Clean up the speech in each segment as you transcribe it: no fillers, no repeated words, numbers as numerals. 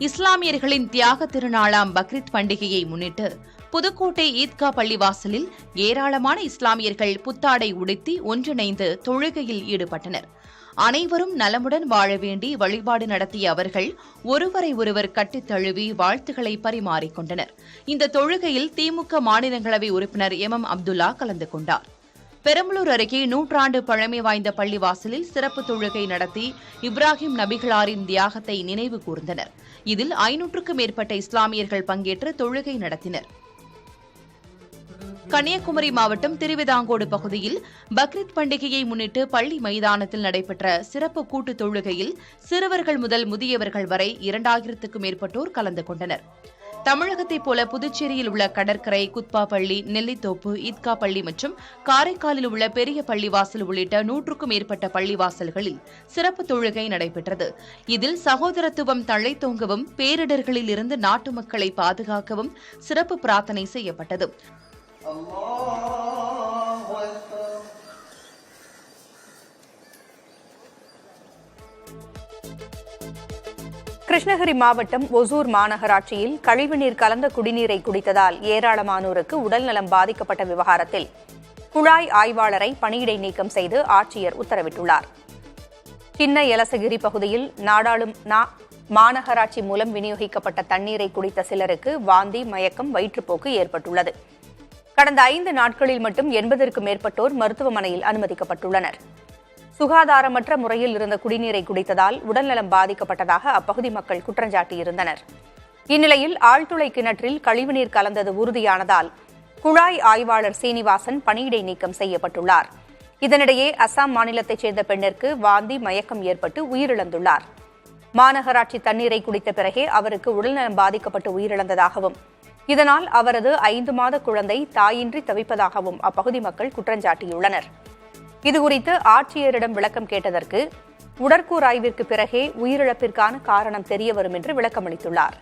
இஸ்லாமியர்களின் தியாக திருநாளாம் பக்ரீத் பண்டிகையை முன்னிட்டு புதுக்கோட்டை ஈத்கா பள்ளிவாசலில் ஏராளமான இஸ்லாமியர்கள் புத்தாடை உடுத்தி ஒன்றிணைந்து தொழுகையில் ஈடுபட்டனர். அனைவரும் நலமுடன் வாழ வேண்டி வழிபாடு நடத்திய அவர்கள் ஒருவரை ஒருவர் கட்டித் தழுவி வாழ்த்துக்களை பரிமாறிக்கொண்டனர். இந்த தொழுகையில் திமுக மாநிலங்களவை உறுப்பினர் எம் அப்துல்லா கலந்து கொண்டார். பெரம்பலூர் அருகே 100 ஆண்டு பழமை வாய்ந்த பள்ளிவாசலில் சிறப்பு தொழுகை நடத்தி இப்ராஹிம் நபிகளாரின் தியாகத்தை நினைவு கூர்ந்தனர். இதில் 500க்கும் மேற்பட்ட இஸ்லாமியர்கள் பங்கேற்று தொழுகை நடத்தினர். கன்னியாகுமரி மாவட்டம் திருவிதாங்கோடு பகுதியில் பக்ரீத் பண்டிகையை முன்னிட்டு பள்ளி மைதானத்தில் நடைபெற்ற சிறப்பு கூட்டு தொழுகையில் சிறுவர்கள் முதல் முதியவர்கள் வரை 2000க்கும் மேற்பட்டோர் கலந்து கொண்டனர். தமிழகத்தைப் போல புதுச்சேரியில் உள்ள கடற்கரை, குத்பாப்பள்ளி, நெல்லித்தோப்பு, ஈத்கா பள்ளி மற்றும் காரைக்காலில் உள்ள பெரிய பள்ளிவாசல் உள்ளிட்ட 100க்கும் மேற்பட்ட பள்ளிவாசல்களில் சிறப்பு தொழுகை நடைபெற்றது. இதில் சகோதரத்துவம் தழைத்தோங்கவும் பேரிடர்களில் இருந்து நாட்டு மக்களை பாதுகாக்கவும் சிறப்பு பிரார்த்தனை செய்யப்பட்டது. கிருஷ்ணகிரி மாவட்டம் ஒசூர் மாநகராட்சியில் கழிவுநீர் கலந்த குடிநீரை குடித்ததால் ஏராளமானோருக்கு உடல்நலம் பாதிக்கப்பட்ட விவகாரத்தில் குழாய் ஆய்வாளரை பணியிடை நீக்கம் செய்து ஆட்சியர் உத்தரவிட்டுள்ளார். சின்ன எலசகிரி பகுதியில் மாநகராட்சி மூலம் விநியோகிக்கப்பட்ட தண்ணீரை குடித்த சிலருக்கு வாந்தி, மயக்கம், வயிற்றுப்போக்கு ஏற்பட்டுள்ளது. கடந்த 5 நாட்களில் மட்டும் 80க்கும் மேற்பட்டோர் மருத்துவமனையில் அனுமதிக்கப்பட்டுள்ளனர். சுகாதாரமற்ற முறையில் இருந்த குடிநீரை குடித்ததால் உடல்நலம் பாதிக்கப்பட்டதாக அப்பகுதி மக்கள் குற்றஞ்சாட்டியிருந்தனர். இந்நிலையில் ஆழ்துளை கிணற்றில் கழிவுநீர் கலந்தது உறுதியானதால் குழாய் ஆய்வாளர் சீனிவாசன் பணியிடை நீக்கம் செய்யப்பட்டுள்ளார். இதனிடையே அசாம் மாநிலத்தைச் சேர்ந்த பெண்ணிற்கு வாந்தி, மயக்கம் ஏற்பட்டு உயிரிழந்துள்ளார். மாநகராட்சி தண்ணீரை குடித்த பிறகே அவருக்கு உடல்நலம் பாதிக்கப்பட்டு உயிரிழந்ததாகவும் இதனால் அவரது 5 மாத குழந்தை தாயின்றி தவிப்பதாகவும் அப்பகுதி மக்கள் குற்றஞ்சாட்டியுள்ளனர். இதுகுறித்து ஆட்சியரிடம் விளக்கம் கேட்டதற்கு உடற்கூறு ஆய்விற்கு பிறகே உயிரிழப்பிற்கான காரணம் தெரியவரும் என்று விளக்கமளித்துள்ளார்.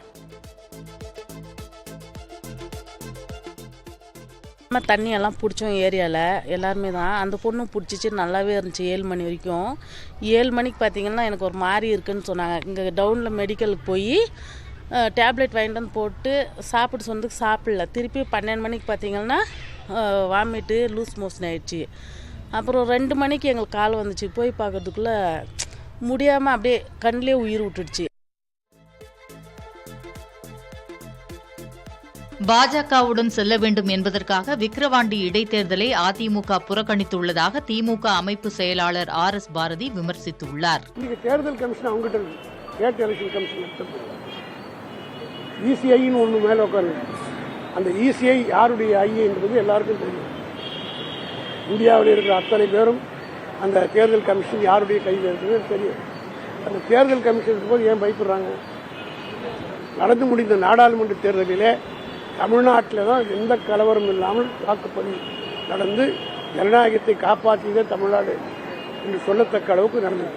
தண்ணியெல்லாம் பிடிச்சோம் ஏரியாவில் எல்லாருமே தான். அந்த பொண்ணு பிடிச்சிச்சு, நல்லாவே இருந்துச்சு 7 மணி வரைக்கும். 7 மணிக்கு பார்த்தீங்கன்னா எனக்கு ஒரு மாதிரி இருக்குன்னு சொன்னாங்க. இங்கே டவுனில் மெடிக்கலுக்கு போய் டேப்லெட் வாங்கிட்டு வந்து போட்டு சாப்பிட்டு சொன்னதுக்கு சாப்பிடல. திருப்பி 12 மணிக்கு பார்த்தீங்கன்னா வாமிட்டு, லூஸ் மோஷன் ஆயிடுச்சு. அப்புறம் 2 மணிக்கு எங்களுக்கு கால் வந்துச்சு. போய் பார்க்கறதுக்குள்ளே முடியாமல் அப்படியே கண்ணிலே உயிர் விட்டுடுச்சு. பாஜகவுடன் செல்ல வேண்டும் என்பதற்காக விக்கிரவாண்டி இடைத்தேர்தலை அதிமுக புறக்கணித்துள்ளதாக திமுக அமைப்பு செயலாளர் RS பாரதி விமர்சித்துள்ளார். தேர்தல் கமிஷன் அவங்ககிட்ட ஸ்டேட் எலெக்ஷன் கமிஷன் ECIன்னு ஒன்று மேலே உட்காரு. அந்த ECI யாருடைய ஐ என்பது எல்லாருக்கும் தெரியும். இந்தியாவில் இருக்கிற அத்தனை பேரும் அந்த தேர்தல் கமிஷன் யாருடைய கையில் இருக்கிறது தெரியும். அந்த தேர்தல் கமிஷன் இருக்கும்போது ஏன் பயப்படுறாங்க? நடந்து முடிந்த நாடாளுமன்ற தேர்தலிலே தமிழ்நாட்டில் தான் எந்த கலவரம் இல்லாமல் வாக்குப்பதிவு நடந்து ஜனநாயகத்தை காப்பாற்றியதே தமிழ்நாடு என்று சொல்லத்தக்க அளவுக்கு நடந்தது.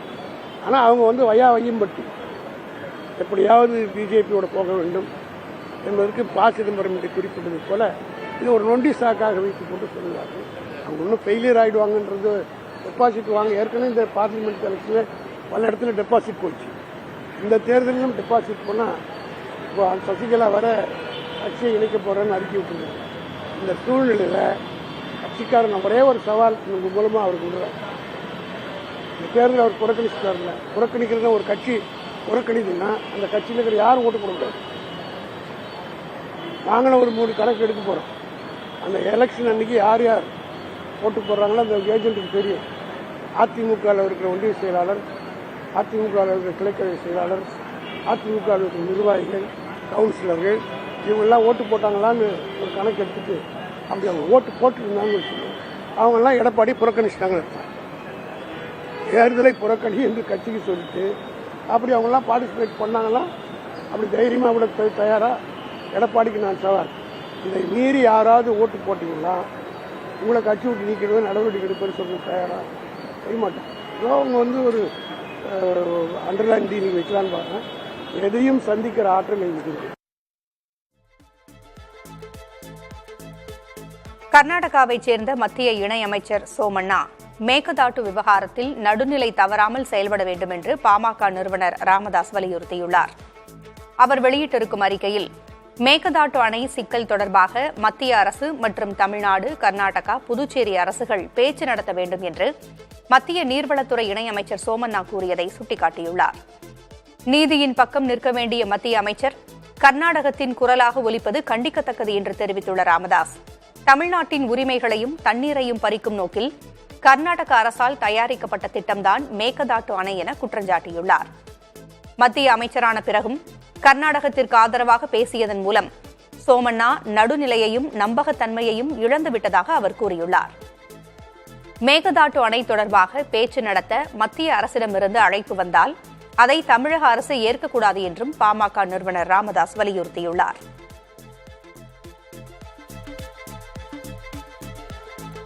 ஆனால் அவங்க வையம்பட்டி எப்படியாவது பிஜேபியோட போக வேண்டும் என்பதற்கு சிதம்பரம் என்று குறிப்பிட்டது போல இது ஒரு நொண்டி சாக்காக வைத்துக் கொண்டு சொல்லுவார்கள். அவங்க இன்னும் ஃபெயிலியர் ஆகிடுவாங்கன்றது. டெபாசிட் வாங்க ஏற்கனவே இந்த பார்லிமெண்ட் எலெக்ஷனில் பல இடத்துல டெபாசிட் போச்சு. இந்த தேர்தலிலும் டெபாசிட் போனால் இப்போ சசிகலா வர கட்சியை இணைக்க போகிறேன்னு அறிக்கை விட்டுருக்காங்க. இந்த சூழ்நிலையில் கட்சிக்காரன் ஒரே ஒரு சவால் உங்கள் மூலமாக அவருக்கு விடுறாரு. இந்த தேர்தலில் அவர் புறக்கணிச்சிட்டார்ல. புறக்கணிக்கிறத ஒரு கட்சி புறக்கணிதுன்னா அந்த கட்சியில் இருக்கிற யாரும் ஓட்டு போட முடியாது. நாங்களும் ஒரு 3 கணக்கு எடுக்க போகிறோம். அந்த எலெக்ஷன் அன்றைக்கி யார் யார் ஓட்டு போடுறாங்களோ அந்த ஏஜென்ட்டுக்கு தெரியும். அதிமுகவில் இருக்கிற ஒன்றிய செயலாளர், அதிமுகவில் இருக்கிற கிளைக்கழக செயலாளர், அதிமுகவில் இருக்கிற நிர்வாகிகள், கவுன்சிலர்கள் இவங்கெல்லாம் ஓட்டு போட்டாங்களான்னு ஒரு கணக்கு எடுத்துட்டு அப்படி அவங்க ஓட்டு போட்டுருந்தாங்கன்னு வச்சுக்கோங்க. அவங்கெல்லாம் எடப்பாடி புறக்கணிச்சிட்டாங்கன்னு இருப்பாங்க. தேர்தலை புறக்கணி என்று கட்சிக்கு சொல்லிட்டு அப்படி அவங்கெல்லாம் பார்ட்டிசிபேட் பண்ணாங்கன்னா அப்படி தைரியமாக கூட தயாராக எடப்பாடிக்கு நான் சவால். இதை மீறி யாராவது ஓட்டு போட்டிங்கன்னா உங்களை கட்சி விட்டு நீக்கிறது நடவடிக்கை எடுப்பேன்னு சொல்லி தயாராக செய்ய மாட்டேன். அவங்க ஒரு அண்டர்லைன் டீலிங் வைக்கலான்னு பாருங்க. எதையும் சந்திக்கிற ஆற்றல் எங்களுக்கு. கர்நாடகாவைச் சேர்ந்த மத்திய இணையமைச்சர் சோமண்ணா மேகதாட்டு விவகாரத்தில் நடுநிலை தவறாமல் செயல்பட வேண்டும் என்று பாமக நிறுவனர் ராமதாஸ் வலியுறுத்தியுள்ளார். அவர் வெளியிட்டிருக்கும் அறிக்கையில், மேகதாட்டு அணை சிக்கல் தொடர்பாக மத்திய அரசு மற்றும் தமிழ்நாடு, கர்நாடகா, புதுச்சேரி அரசுகள் பேச்சு நடத்த வேண்டும் என்று மத்திய நீர்வளத்துறை இணையமைச்சர் சோமண்ணா கூறியதை சுட்டிக்காட்டியுள்ளார். நீதியின் பக்கம் நிற்க வேண்டிய மத்திய அமைச்சர் கர்நாடகத்தின் குரலாக ஒலிப்பது கண்டிக்கத்தக்கது என்று தெரிவித்துள்ள ராமதாஸ், தமிழ்நாட்டின் உரிமைகளையும் தண்ணீரையும் பறிக்கும் நோக்கில் கர்நாடக அரசால் தயாரிக்கப்பட்ட திட்டம்தான் மேகதாட்டு அணை என குற்றஞ்சாட்டியுள்ளார். மத்திய அமைச்சரான பிறகும் கர்நாடகத்திற்கு ஆதரவாக பேசியதன் மூலம் சோமண்ணா நடுநிலையையும் நம்பகத்தன்மையையும் இழந்துவிட்டதாக அவர் கூறியுள்ளார். மேகதாட்டு அணை தொடர்பாக பேச்சு நடத்த மத்திய அரசிடமிருந்து அழைப்பு வந்தால் அதை தமிழக அரசு ஏற்கக்கூடாது என்றும் பாமக நிறுவனர் ராமதாஸ் வலியுறுத்தியுள்ளார்.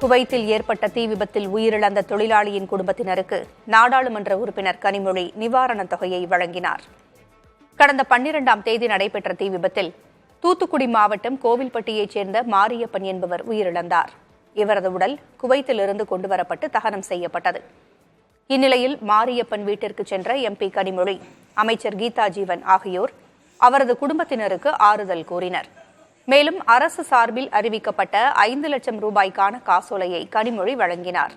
குவைத்தில் ஏற்பட்ட தீ விபத்தில் உயிரிழந்த தொழிலாளியின் குடும்பத்தினருக்கு நாடாளுமன்ற உறுப்பினர் கனிமொழி நிவாரணத் தொகையை வழங்கினார். கடந்த 12ஆம் தேதி நடைபெற்ற தீ விபத்தில் தூத்துக்குடி மாவட்டம் கோவில்பட்டியைச் சேர்ந்த மாரியப்பன் என்பவர் உயிரிழந்தார். இவரது உடல் குவைத்திலிருந்து கொண்டுவரப்பட்டு தகனம் செய்யப்பட்டது. இந்நிலையில் மாரியப்பன் வீட்டிற்கு சென்ற எம்பி கனிமொழி, அமைச்சர் கீதா ஜீவன் ஆகியோர் அவரது குடும்பத்தினருக்கு ஆறுதல் கூறினர். மேலும் அரசு சார்பில் அறிவிக்கப்பட்ட 5 லட்சம் ரூபாய்க்கான காசோலையை கனிமொழி வழங்கினார்.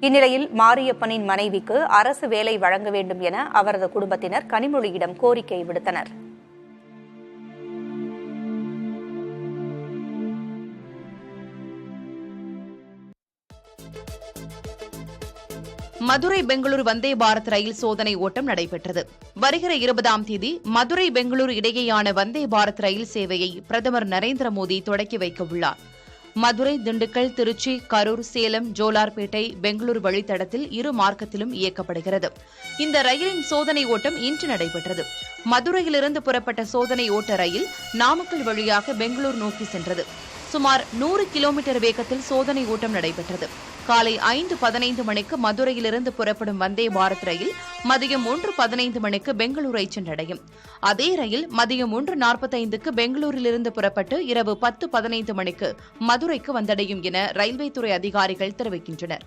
இந்நிலையில் மாரியப்பனின் மனைவிக்கு அரசு வேலை வழங்க வேண்டும் என அவரது குடும்பத்தினர் கனிமொழியிடம் கோரிக்கை விடுத்தனர். மதுரை பெங்களூரு வந்தே பாரத் ரயில் சோதனை ஓட்டம் நடைபெற்றது. வருகிற 20ஆம் தேதி மதுரை பெங்களூரு இடையேயான வந்தே பாரத் ரயில் சேவையை பிரதமர் நரேந்திர மோடி தொடக்கி வைக்க உள்ளார். மதுரை, திண்டுக்கல், திருச்சி, கரூர், சேலம், ஜோலார்பேட்டை, பெங்களூரு வழித்தடத்தில் இரு மார்க்கத்திலும் இயக்கப்படுகிறது. இந்த ரயிலின் சோதனை ஓட்டம் இன்று நடைபெற்றது. மதுரையிலிருந்து புறப்பட்ட சோதனை ஓட்ட ரயில் நாமக்கல் வழியாக பெங்களூரு நோக்கி சென்றது. சுமார் 100 கிலோமீட்டர் வேகத்தில் சோதனை ஓட்டம் நடைபெற்றது. காலை 5:15 மணிக்கு மதுரையிலிருந்து புறப்படும் வந்தே பாரத் ரயில் மதியம் 1:15 மணிக்கு பெங்களூரை சென்றடையும். அதே ரயில் மதியம் 1:45க்கு பெங்களூரிலிருந்து புறப்பட்டு இரவு 10:15 மணிக்கு மதுரைக்கு வந்தடையும் என ரயில்வே துறை அதிகாரிகள் தெரிவிக்கின்றனர்.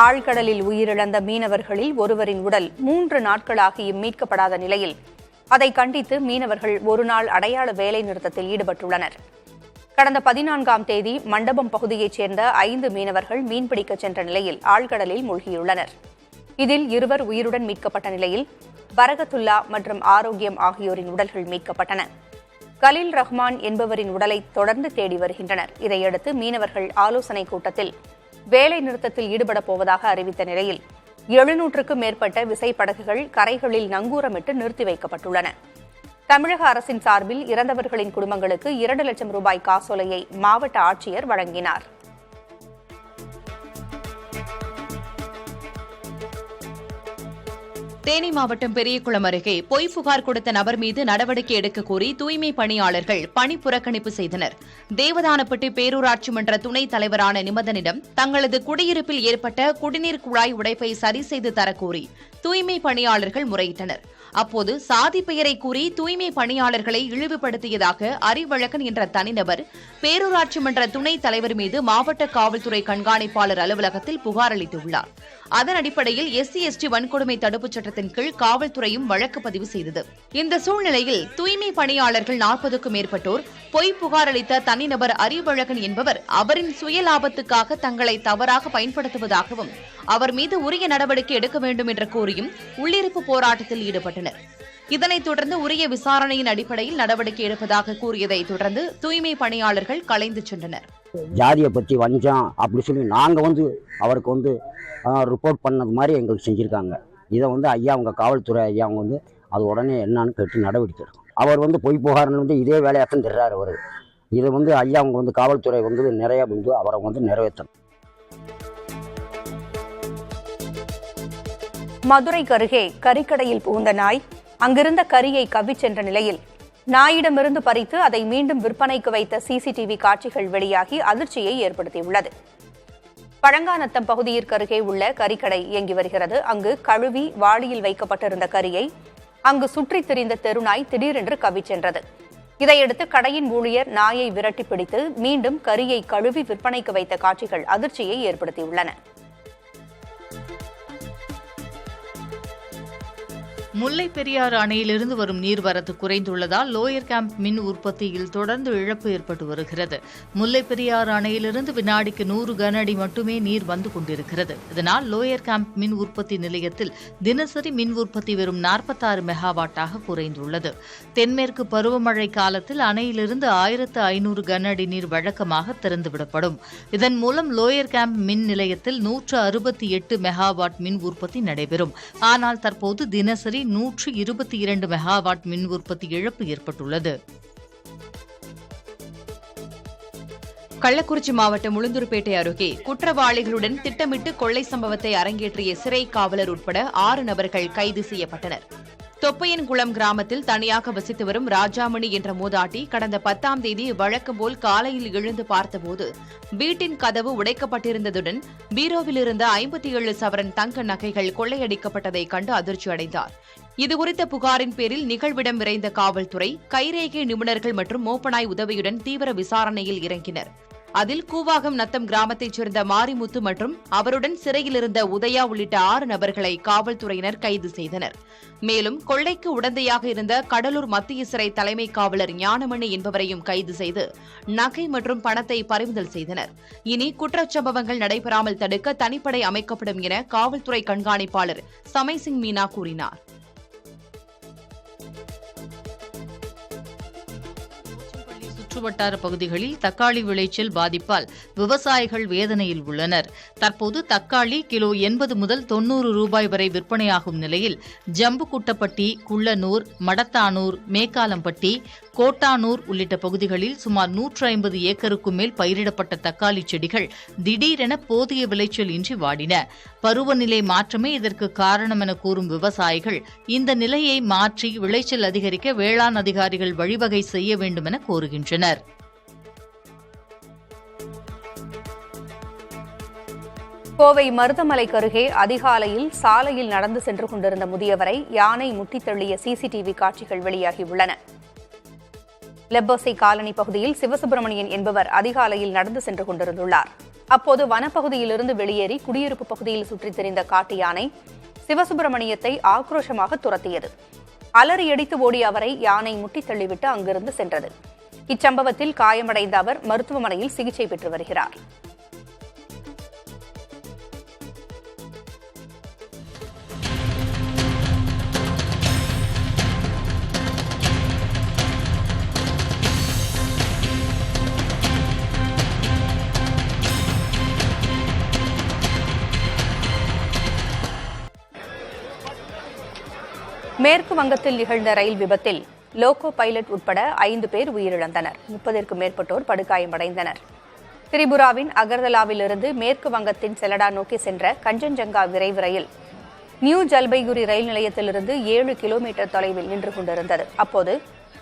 ஆழ்கடலில் உயிரிழந்த மீனவர்களில் ஒருவரின் உடல் 3 நாட்களாகியும் மீட்கப்படாத நிலையில் அதை கண்டித்து மீனவர்கள் ஒருநாள் அடையாள வேலை நிறுத்தத்தில் ஈடுபட்டுள்ளனர். கடந்த 14ஆம் தேதி மண்டபம் பகுதியைச் சேர்ந்த 5 மீனவர்கள் மீன்பிடிக்க சென்ற நிலையில் ஆழ்கடலில் மூழ்கியுள்ளனர். இதில் 2 உயிருடன் மீட்கப்பட்ட நிலையில் பரகத்துல்லா மற்றும் ஆரோக்கியம் ஆகியோரின் உடல்கள் மீட்கப்பட்டன. கலீல் ரஹ்மான் என்பவரின் உடலை தொடர்ந்து தேடி வருகின்றனர். இதையடுத்து மீனவர்கள் ஆலோசனைக் கூட்டத்தில் வேலை நிறுத்தத்தில் ஈடுபடப் போவதாக அறிவித்த நிலையில் 700க்கும் மேற்பட்ட விசைப்படகுகள் கரைகளில் நங்கூரமிட்டு நிறுத்தி வைக்கப்பட்டுள்ளன. தமிழக அரசின் சார்பில் இறந்தவர்களின் குடும்பங்களுக்கு 2 லட்சம் ரூபாய் காசோலையை மாவட்ட ஆட்சியர் வழங்கினார். தேனி மாவட்டம் பெரியகுளம் அருகே பொய் புகார் கொடுத்த நபர் மீது நடவடிக்கை எடுக்க கோரி தூய்மை பணியாளர்கள் பணி புறக்கணிப்பு செய்தனர். தேவதானப்பட்டி பேரூராட்சி மன்ற துணைத் தலைவரான நிமதனிடம் தங்களது குடியிருப்பில் ஏற்பட்ட குடிநீர் குழாய் உடைப்பை சரி செய்து தரக்கோரி தூய்மை பணியாளர்கள் முறையிட்டனர். அப்போது சாதி பெயரை கூறி தூய்மை பணியாளர்களை இழிவுபடுத்தியதாக அறிவழகன் என்ற தனிநபர் பேரூராட்சி மன்ற துணைத் தலைவர் மீது மாவட்ட காவல்துறை கண்காணிப்பாளர் அலுவலகத்தில் புகார் அளித்துள்ளார். அதன் அடிப்படையில் SC/ST வன்கொடுமை தடுப்புச் சட்டத்தின் கீழ் காவல்துறையும் வழக்கு பதிவு செய்தது. இந்த சூழ்நிலையில் தூய்மை பணியாளர்கள் 40க்கும் மேற்பட்டோர் பொய் புகார் அளித்த தனிநபர் அறிவழகன் என்பவர் அவரின் சுய லாபத்துக்காக தங்களை தவறாக பயன்படுத்துவதாகவும் அவர் மீது உரிய நடவடிக்கை எடுக்க வேண்டும் என்று கோரியும் உள்ளிருப்பு போராட்டத்தில் ஈடுபட்டனர். இதனைத் தொடர்ந்து உரிய விசாரணையின் அடிப்படையில் நடவடிக்கை எடுப்பதாக கூறியதை தொடர்ந்து தூய்மை பணியாளர்கள் கலைந்து சென்றனர். ஜாதியை பற்றி வஞ்சம் அப்படி சொல்லி நாங்கள் அவருக்கு ரிப்போர்ட் பண்ணது மாதிரி எங்களுக்கு செஞ்சுருக்காங்க. இதை ஐயா அவங்க காவல்துறை ஐயா அவங்க அது உடனே என்னன்னு கேட்டு நடவடிக்கை எடுக்கும். அவர் பொய் புகார்னு இதே வேலையாகத்தான் தர்றாரு. அவர் இதை ஐயா அவங்க காவல்துறை நிறைய அவரை நிறைவேற்றணும். மதுரைக்கு அருகே கறிக்கடையில் புகுந்த நாய் அங்கிருந்த கறியை கவ்விச் சென்ற நிலையில் நாயிடமிருந்து பறித்து அதை மீண்டும் விற்பனைக்கு வைத்த CCTV காட்சிகள் வெளியாகி அதிர்ச்சியை ஏற்படுத்தியுள்ளது. பழங்காநத்தம் பகுதியிற்கு அருகே உள்ள கறிக்கடை இயங்கி வருகிறது. அங்கு கழுவி வாளியில் வைக்கப்பட்டிருந்த கறியை அங்கு சுற்றித் திரிந்த தெருநாய் திடீரென்று கவ்விச் சென்றது. இதையடுத்து கடையின் ஊழியர் நாயை விரட்டி பிடித்து மீண்டும் கறியை கழுவி விற்பனைக்கு வைத்த காட்சிகள் அதிர்ச்சியை ஏற்படுத்தியுள்ளன. முல்லை பெரியாறு அணையிலிருந்து வரும் நீர்வரத்து குறைந்துள்ளதால் லோயர் கேம்ப் மின் உற்பத்தியில் தொடர்ந்து இழப்பு ஏற்பட்டு வருகிறது. முல்லை பெரியாறு அணையிலிருந்து வினாடிக்கு 100 கன அடி மட்டுமே நீர் வந்து கொண்டிருக்கிறது. இதனால் லோயர் கேம்ப் மின் உற்பத்தி நிலையத்தில் தினசரி மின் உற்பத்தி வெறும் 46 மெகாவாட்டாக குறைந்துள்ளது. தென்மேற்கு பருவமழை காலத்தில் அணையிலிருந்து 1500 கன அடி நீர் வழக்கமாக திறந்துவிடப்படும். இதன் மூலம் லோயர் கேம்ப் மின் நிலையத்தில் 168 மெகாவாட் மின் உற்பத்தி நடைபெறும். ஆனால் தற்போது தினசரி 122 மெகாவாட் மின் உற்பத்தி இழப்பு ஏற்பட்டுள்ளது. கள்ளக்குறிச்சி மாவட்டம் உளுந்தூர்பேட்டை அருகே குற்றவாளிகளுடன் திட்டமிட்டு கொள்ளை சம்பவத்தை அரங்கேற்றிய சிறை காவலர் உட்பட 6 நபர்கள் கைது செய்யப்பட்டனர். தொப்பையன்குளம் கிராமத்தில் தனியாக வசித்து வரும் ராஜாமணி என்ற மூதாட்டி கடந்த 10ஆம் தேதி வழக்கம் போல் காலையில் எழுந்து பார்த்தபோது வீட்டின் கதவு உடைக்கப்பட்டிருந்ததுடன் பீரோவில் இருந்த 57 சவரன் தங்க நகைகள் கொள்ளையடிக்கப்பட்டதை கண்டு அதிர்ச்சி அடைந்தார். இதுகுறித்த புகாரின் பேரில் நிகழ்விடம் விரைந்த காவல்துறை கைரேகை நிபுணர்கள் மற்றும் மோப்பனாய் உதவியுடன் தீவிர விசாரணையில் இறங்கினர். அதில் கூவாகம் நத்தம் கிராமத்தைச் சேர்ந்த மாரிமுத்து மற்றும் அவருடன் சிறையில் இருந்த உதயா உள்ளிட்ட 6 நபர்களை காவல்துறையினர் கைது செய்தனர். மேலும் கொள்ளைக்கு உடந்தையாக இருந்த கடலூர் மத்திய சிறை தலைமை காவலர் ஞானமணி என்பவரையும் கைது செய்து நகை மற்றும் பணத்தை பறிமுதல் செய்தனர். இனி குற்றச்சம்பவங்கள் நடைபெறாமல் தடுக்க தனிப்படை அமைக்கப்படும் என காவல்துறை கண்காணிப்பாளர் சமைசிங் மீனா கூறினார். சுற்றுவட்டார பகுதிகளில் தக்காளி விளைச்சல் பாதிப்பால் விவசாயிகள் வேதனையில் உள்ளனர். தற்போது தக்காளி கிலோ 80 முதல் 90 ரூபாய் வரை விற்பனையாகும் நிலையில் ஜம்புகுட்டப்பட்டி, குள்ளனூர், மடத்தானூர், மேக்காலம்பட்டி, கோட்டானூர் உள்ளிட்ட பகுதிகளில் சுமார் 150 ஏக்கருக்கும் மேல் பயிரிடப்பட்ட தக்காளி செடிகள் திடீரென போதிய விளைச்சல் இன்றி வாடின. பருவநிலை மாற்றமே இதற்கு காரணம் என கூறும் விவசாயிகள் இந்த நிலையை மாற்றி விளைச்சல் அதிகரிக்க வேளாண் அதிகாரிகள் வழிவகை செய்ய வேண்டும் என கோருகின்றனர். கோவை மருதமலைக்கு அருகே அதிகாலையில் சாலையில் நடந்து சென்று கொண்டிருந்த முதியவரை யானை முட்டித் தள்ளிய சிசிடிவி காட்சிகள் வெளியாகியுள்ளன. லெப்போசை காலனி பகுதியில் சிவசுப்பிரமணியன் என்பவர் அதிகாலையில் நடந்து சென்று கொண்டிருந்துள்ளார். அப்போது வனப்பகுதியிலிருந்து வெளியேறி குடியிருப்பு பகுதியில் சுற்றித் திரிந்த காட்டு யானை சிவசுப்பிரமணியத்தை ஆக்ரோஷமாக துரத்தியது. அலறியடித்து ஓடிய அவரை யானை முட்டித் தள்ளிவிட்டு அங்கிருந்து சென்றது. இச்சம்பவத்தில் காயமடைந்த அவர் மருத்துவமனையில் சிகிச்சை பெற்று வருகிறார். மேற்கு வங்கத்தில் நிகழ்ந்த ரயில் விபத்தில் லோகோ பைலட் உட்பட 5 பேர் உயிரிழந்தனர். 30க்கும் மேற்பட்டோர் படுகாயமடைந்தனர். திரிபுராவின் அகர்தலாவிலிருந்து மேற்கு வங்கத்தின் செலடா நோக்கி சென்ற கஞ்சன்ஜங்கா விரைவு ரயில் நியூ ஜல்பைகுரி ரயில் நிலையத்திலிருந்து 7 கிலோமீட்டர் தொலைவில் நின்று கொண்டிருந்தது. அப்போது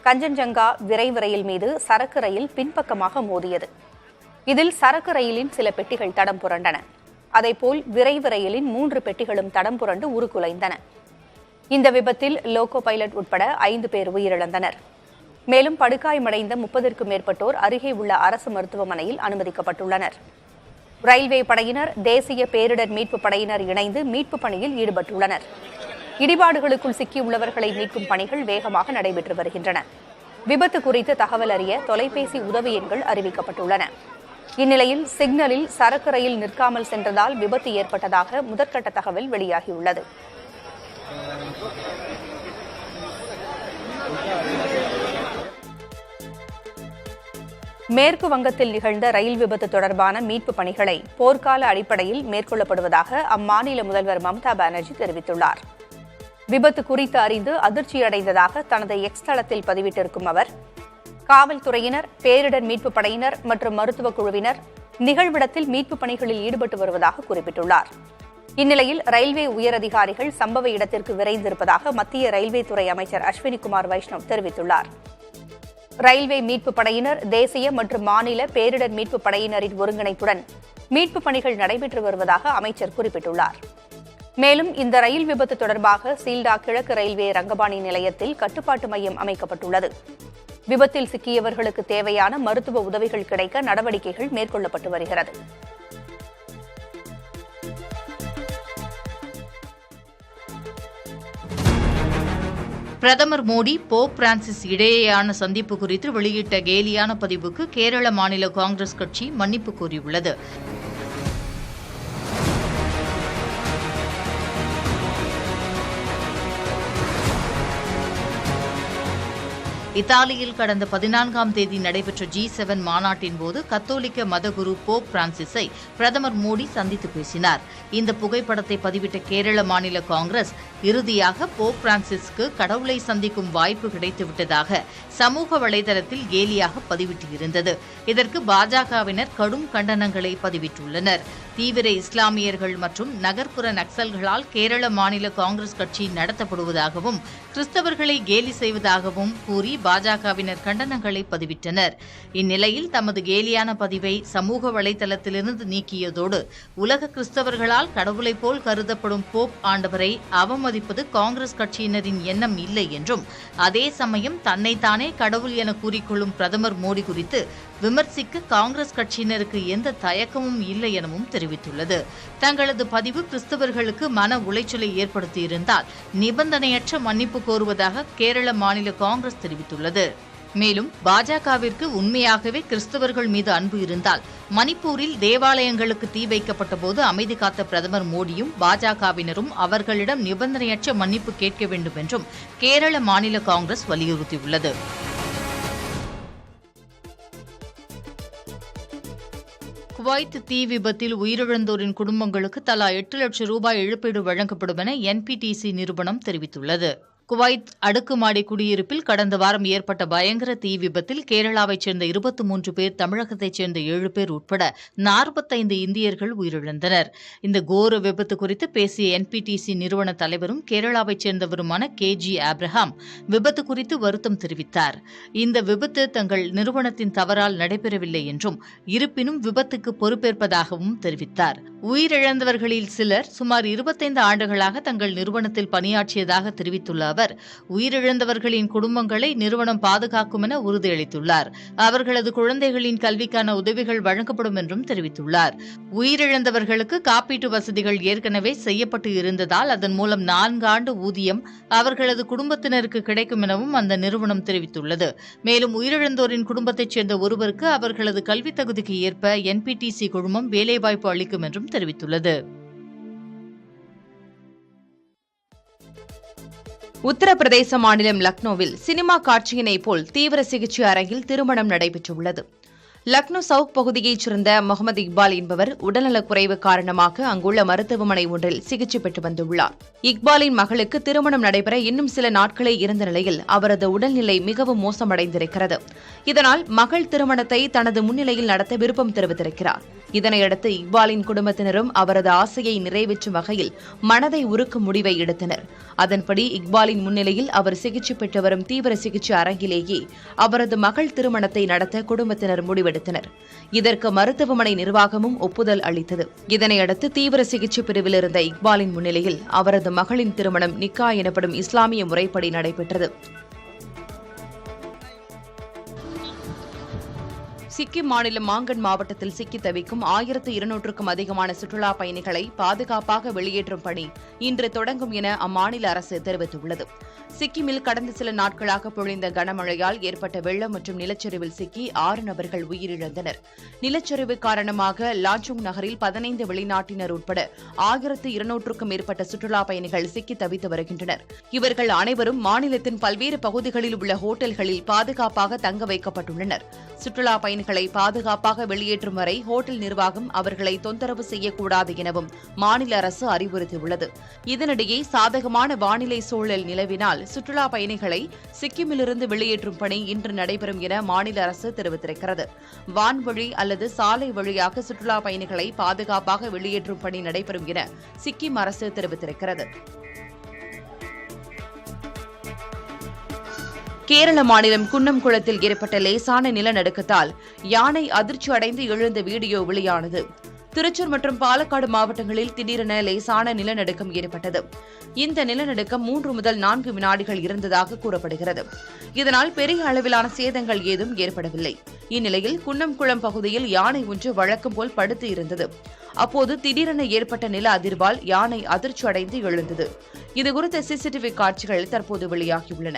கஞ்சன்ஜங்கா விரைவு ரயில் மீது சரக்கு ரயில் பின்பக்கமாக மோதியது. இதில் சரக்கு ரயிலின் சில பெட்டிகள் தடம் புரண்டன. அதேபோல் விரைவு ரயிலின் 3 பெட்டிகளும் தடம் புரண்டு உருக்குலைந்தன. இந்த விபத்தில் லோகோ பைலட் உட்பட 5 பேர் உயிரிழந்தனர். மேலும் படுகாயமடைந்த 30க்கும் மேற்பட்டோர் அருகே உள்ள அரசு மருத்துவமனையில் அனுமதிக்கப்பட்டுள்ளனர். ரயில்வே படையினர், தேசிய பேரிடர் மீட்பு படையினர் இணைந்து மீட்பு பணியில் ஈடுபட்டுள்ளனர். இடிபாடுகளுக்குள் சிக்கியுள்ளவர்களை மீட்கும் பணிகள் வேகமாக நடைபெற்று வருகின்றன. விபத்து குறித்து தகவல் அறிய தொலைபேசி உதவி எண்கள் அறிவிக்கப்பட்டுள்ளன. இந்நிலையில் சிக்னலில் சரக்கு ரயில் நிற்காமல் சென்றதால் விபத்து ஏற்பட்டதாக முதற்கட்ட தகவல் வெளியாகியுள்ளது. மேற்கு வங்கத்தில் நிகழ்ந்த ரயில் விபத்து தொடர்பான மீட்பு பணிகளை போர்க்கால அடிப்படையில் மேற்கொள்ளப்படுவதாக அம்மாநில முதல்வர் மம்தா பானர்ஜி தெரிவித்துள்ளார். விபத்து குறித்து அறிந்து அதிர்ச்சியடைந்ததாக தனது எக்ஸ் தளத்தில் பதிவிட்டிருக்கும் அவர், காவல்துறையினர், பேரிடர் மீட்பு படையினர் மற்றும் மருத்துவக் குழுவினர் நிகழ்விடத்தில் மீட்பு பணிகளில் ஈடுபட்டு வருவதாக குறிப்பிட்டுள்ளார். இந்நிலையில் ரயில்வே உயரதிகாரிகள் சம்பவ இடத்திற்கு விரைந்திருப்பதாக மத்திய ரயில்வே துறை அமைச்சர் அஸ்வினிகுமார் வைஷ்ணவ் தெரிவித்துள்ளார். ரயில்வே மீட்பு படையினர், தேசிய மற்றும் மாநில பேரிடர் மீட்பு படையினரின் ஒருங்கிணைப்புடன் மீட்பு பணிகள் நடைபெற்று வருவதாக அமைச்சர் குறிப்பிட்டுள்ளார். மேலும் இந்த ரயில் விபத்து தொடர்பாக சீல்டா கிழக்கு ரயில்வே ரங்கபாணி நிலையத்தில் கட்டுப்பாட்டு மையம் அமைக்கப்பட்டுள்ளது. விபத்தில் சிக்கியவர்களுக்கு தேவையான மருத்துவ உதவிகள் கிடைக்க நடவடிக்கைகள் மேற்கொள்ளப்பட்டு வருகிறது. பிரதமர் மோடி போப் பிரான்சிஸ் இடையேயான சந்திப்பு குறித்து வெளியிட்ட கேலியான பதிவுக்கு கேரள மாநில காங்கிரஸ் கட்சி மன்னிப்பு கோரியுள்ளது. இத்தாலியில் கடந்த 14ஆம் தேதி நடைபெற்ற G7 மாநாட்டின் போது கத்தோலிக்க மதகுரு போப் பிரான்சிஸை பிரதமர் மோடி சந்தித்து பேசினார். இந்த புகைப்படத்தை பதிவிட்ட கேரள மாநில காங்கிரஸ் இறுதியாக போப் பிரான்சிஸ்க்கு கடவுளை சந்திக்கும் வாய்ப்பு கிடைத்துவிட்டதாக சமூக வலைதளத்தில் கேலியாக பதிவிட்டிருந்தது. இதற்கு பாஜகவினர் கடும் கண்டனங்களை பதிவிட்டுள்ளனர். தீவிர இஸ்லாமியர்கள் மற்றும் நகர்ப்புற நக்சல்களால் கேரள மாநில காங்கிரஸ் கட்சி நடத்தப்படுவதாகவும் கிறிஸ்தவர்களை கேலி செய்வதாகவும் கூறி பாஜகவினர் கண்டனங்களை பதிவிட்டனர். இந்நிலையில் தமது கேலியான பதிவை சமூக வலைதளத்திலிருந்து நீக்கியதோடு உலக கிறிஸ்தவர்களால் கடவுளை போல் கருதப்படும் போப் ஆண்டவரை அவமதிப்பது காங்கிரஸ் கட்சியினரின் எண்ணம் இல்லை என்றும், அதே சமயம் தன்னைத்தானே கடவுள் என கூறிக்கொள்ளும் பிரதமர் மோடி குறித்து விமர்சிக்க காங்கிரஸ் கட்சியினருக்கு எந்த தயக்கமும் இல்லை எனவும் தெரிவித்துள்ளது. தங்களது பதிவு கிறிஸ்தவர்களுக்கு மன உளைச்சலை ஏற்படுத்தியிருந்தால் நிபந்தனையற்ற மன்னிப்பு கோருவதாக கேரள மாநில காங்கிரஸ் தெரிவித்துள்ளது. மேலும் பாஜகவிற்கு உண்மையாகவே கிறிஸ்தவர்கள் மீது அன்பு இருந்தால் மணிப்பூரில் தேவாலயங்களுக்கு தீ வைக்கப்பட்ட போது அமைதி காத்த பிரதமர் மோடியும் பாஜகவினரும் அவர்களிடம் நிபந்தனையற்ற மன்னிப்பு கேட்க வேண்டும் என்றும் கேரள மாநில காங்கிரஸ் வலியுறுத்தியுள்ளது. குவைத் தீ விபத்தில் உயிரிழந்தோரின் குடும்பங்களுக்கு தலா 8 லட்சம் ரூபாய் இழப்பீடு வழங்கப்படும் என NPTC நிறுவனம் தெரிவித்துள்ளது. குவைத் அடுக்குமாடி குடியிருப்பில் கடந்த வாரம் ஏற்பட்ட பயங்கர தீ விபத்தில் கேரளாவைச் சேர்ந்த 23 பேர், தமிழகத்தைச் சேர்ந்த 7 பேர் உட்பட 45 இந்தியர்கள் உயிரிழந்தனர். இந்த கோர விபத்து குறித்து பேசிய NPTC நிறுவன தலைவரும் கேரளாவைச் சேர்ந்தவருமான KG ஆப்ரஹாம் விபத்து குறித்து வருத்தம் தெரிவித்தார். இந்த விபத்து தங்கள் நிறுவனத்தின் தவறால் நடைபெறவில்லை என்றும், இருப்பினும் விபத்துக்கு பொறுப்பேற்பதாகவும் தெரிவித்தார். உயிரிழந்தவர்களில் சிலர் சுமார் 25 ஆண்டுகளாக தங்கள் நிறுவனத்தில் பணியாற்றியதாக தெரிவித்துள்ள அவர், உயிரிழந்தவர்களின் குடும்பங்களை நிறுவனம் பாதுகாக்கும் என உறுதியளித்துள்ளார். அவர்களது குழந்தைகளின் கல்விக்கான உதவிகள் வழங்கப்படும் என்றும் தெரிவித்துள்ளார். உயிரிழந்தவர்களுக்கு காப்பீட்டு வசதிகள் ஏற்கனவே செய்யப்பட்டு இருந்ததால் அதன் மூலம் 4 ஆண்டு ஊதியம் அவர்களது குடும்பத்தினருக்கு கிடைக்கும் எனவும் அந்த நிறுவனம் தெரிவித்துள்ளது. மேலும் உயிரிழந்தோரின் குடும்பத்தைச் சேர்ந்த ஒருவருக்கு அவர்களது கல்வி தகுதிக்கு ஏற்ப NPTC குழுமம் வேலைவாய்ப்பு அளிக்கும் என்றும் தெரிவித்துள்ளது. உத்தரப்பிரதேச மாநிலம் லக்னோவில் சினிமா காட்சியினைப் போல் தீவிர சிகிச்சை அரங்கில் திருமணம் நடைபெற்றுள்ளது. லக்னோ சவுக் பகுதியைச் சேர்ந்த முகமது இக்பால் என்பவர் உடல்நலக்குறைவு காரணமாக அங்குள்ள மருத்துவமனை ஒன்றில் சிகிச்சை பெற்று வந்துள்ளார். இக்பாலின் மகளுக்கு திருமணம் நடைபெற இன்னும் சில நாட்களே இருந்த நிலையில் அவரது உடல்நிலை மிகவும் மோசமடைந்திருக்கிறது. இதனால் மகள் திருமணத்தை தனது முன்னிலையில் நடத்த விருப்பம் தெரிவித்திருக்கிறார். இதனையடுத்து இக்பாலின் குடும்பத்தினரும் அவரது ஆசையை நிறைவேற்றும் வகையில் மனதை உருக்கும் முடிவை எடுத்தனர். அதன்படி இக்பாலின் முன்னிலையில் அவர் சிகிச்சை பெற்று வரும் தீவிர சிகிச்சை அரங்கிலேயே அவரது மகள் திருமணத்தை நடத்த குடும்பத்தினர் முடிவெடுத்தனர். இதற்கு மருத்துவமனை நிர்வாகமும் ஒப்புதல் அளித்தது. இதனையடுத்து தீவிர சிகிச்சை பிரிவில் இருந்த இக்பாலின் முன்னிலையில் அவரது மகளின் திருமணம் நிக்கா எனப்படும் இஸ்லாமிய முறைப்படி நடைபெற்றது. சிக்கிம் மாநிலம் மாங்கன் மாவட்டத்தில் சிக்கி தவிக்கும் 1200க்கும் அதிகமான சுற்றுலா பயணிகளை பாதுகாப்பாக வெளியேற்றும் பணி இன்று தொடங்கும் என அம்மாநில அரசு தெரிவித்துள்ளது. சிக்கிமில் கடந்த சில நாட்களாக பொழிந்த கனமழையால் ஏற்பட்ட வெள்ளம் மற்றும் நிலச்சரிவில் சிக்கி 6 நபர்கள் உயிரிழந்தனர். நிலச்சரிவு காரணமாக லாச்சுங் நகரில் 15 வெளிநாட்டினர் உட்பட 1200க்கும் மேற்பட்ட சுற்றுலா பயணிகள் சிக்கி தவித்து வருகின்றனர். இவர்கள் அனைவரும் மாநிலத்தின் பல்வேறு பகுதிகளில் உள்ள ஹோட்டல்களில் பாதுகாப்பாக தங்க வைக்கப்பட்டுள்ளனர். சுற்றுலா பயணிகளை பாதுகாப்பாக வெளியேற்றும் வரை ஹோட்டல் நிர்வாகம் அவர்களை தொந்தரவு செய்யக்கூடாது எனவும் மாநில அரசு அறிவுறுத்தியுள்ளது. இதனிடையே சாதகமான வானிலை சூழல் நிலவினால் சுற்றுலா பயணிகளை சிக்கிமிலிருந்து வெளியேற்றும் பணி இன்று நடைபெறும் என மாநில அரசு தெரிவித்திருக்கிறது. வான்வழி அல்லது சாலை வழியாக சுற்றுலா பயணிகளை பாதுகாப்பாக வெளியேற்றும் பணி நடைபெறும் என சிக்கிம் அரசு தெரிவித்திருக்கிறது. கேரள மாநிலம் குன்னம்குளத்தில் ஏற்பட்ட லேசான நிலநடுக்கத்தால் யானை அதிர்ச்சி அடைந்து எழுந்த வீடியோ வெளியானது. திருச்சூர் மற்றும் பாலக்காடு மாவட்டங்களில் திடீரென லேசான நிலநடுக்கம் ஏற்பட்டது. இந்த நிலநடுக்கம் 3 முதல் 4 வினாடிகள் இருந்ததாக கூறப்படுகிறது. இதனால் பெரிய அளவிலான சேதங்கள் ஏதும் ஏற்படவில்லை. இந்நிலையில் குன்னம்குளம் பகுதியில் யானை ஒன்று வழக்கம் போல் படுத்து இருந்தது. அப்போது திடீரென ஏற்பட்ட நில அதிர்வால் யானை அதிர்ச்சி அடைந்து எழுந்தது. இதுகுறித்த சிசிடிவி காட்சிகள் தற்போது வெளியாகியுள்ளன.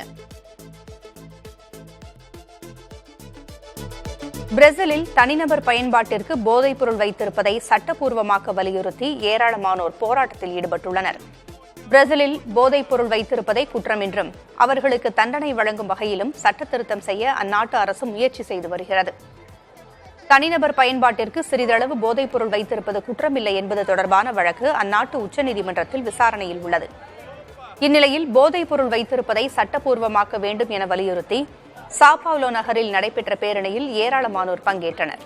பிரேசிலில் தனிநபர் பயன்பாட்டிற்கு போதைப்பொருள் வைத்திருப்பதை சட்டப்பூர்வமாக்க வலியுறுத்தி ஏராளமானோர் போராட்டத்தில் ஈடுபட்டுள்ளனர். பிரேசிலில் போதைப்பொருள் வைத்திருப்பதை குற்றம் என்றும் அவர்களுக்கு தண்டனை வழங்கும் வகையிலும் சட்டத்திருத்தம் செய்ய அந்நாட்டு அரசு முயற்சி செய்து வருகிறது. தனிநபர் பயன்பாட்டிற்கு சிறிதளவு போதைப்பொருள் வைத்திருப்பது குற்றமில்லை என்பது தொடர்பான வழக்கு அந்நாட்டு உச்சநீதிமன்றத்தில் விசாரணையில் உள்ளது. இந்நிலையில் போதைப்பொருள் வைத்திருப்பதை சட்டப்பூர்வமாக்க வேண்டும் என வலியுறுத்தி சாபாவ்லோ நகரில் நடைபெற்ற பேரணியில் ஏராளமானோர் பங்கேற்றனர்.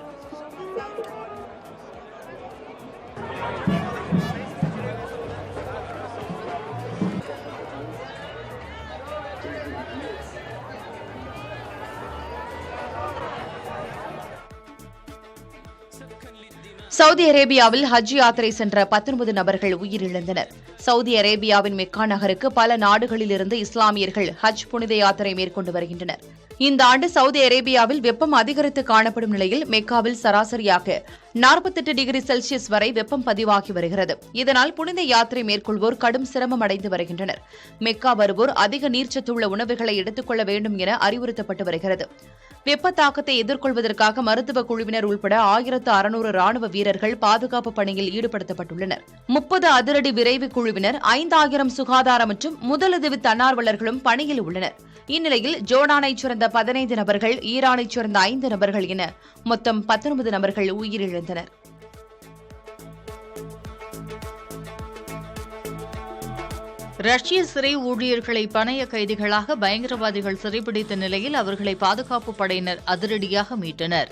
சவுதி அரேபியாவில் ஹஜ் யாத்திரை சென்ற 19 நபர்கள் உயிரிழந்தனர். சவுதி அரேபியாவின் மெக்கா நகருக்கு பல நாடுகளிலிருந்து இஸ்லாமியர்கள் ஹஜ் புனித யாத்திரை மேற்கொண்டு வருகின்றனர். இந்த ஆண்டு சவுதி அரேபியாவில் வெப்பம் அதிகரித்து காணப்படும் நிலையில் மெக்காவில் சராசரியாக 48 டிகிரி செல்சியஸ் வரை வெப்பம் பதிவாகி வருகிறது. இதனால் புனித யாத்திரை மேற்கொள்வோர் கடும் சிரமம் அடைந்து வருகின்றனர். மெக்கா வருவோர் அதிக நீர்ச்சத்துள்ள உணவுகளை எடுத்துக் கொள்ள வேண்டும் என அறிவுறுத்தப்பட்டு வருகிறது. வெப்ப தாக்கத்தை எதிர்கொள்வதற்காக மருத்துவ குழுவினர் உள்பட 1600 ராணுவ வீரர்கள் பாதுகாப்பு பணியில் ஈடுபடுத்தப்பட்டுள்ளனர். 30 அதிரடி விரைவு குழுவினர், 5000 சுகாதார மற்றும் முதலுதவி தன்னார்வலர்களும் பணியில் உள்ளனர். இந்நிலையில் ஜோர்டானைச் சேர்ந்த 15 நபர்கள், ஈரானைச் சேர்ந்த 5 நபர்கள் என மொத்தம் 19 நபர்கள் உயிரிழந்தனர். ரஷ்ய சிறை ஊழியர்களை பணைய கைதிகளாக பயங்கரவாதிகள் சிறைபிடித்த நிலையில் அவர்களை பாதுகாப்பு படையினர் அதிரடியாக மீட்டனர்.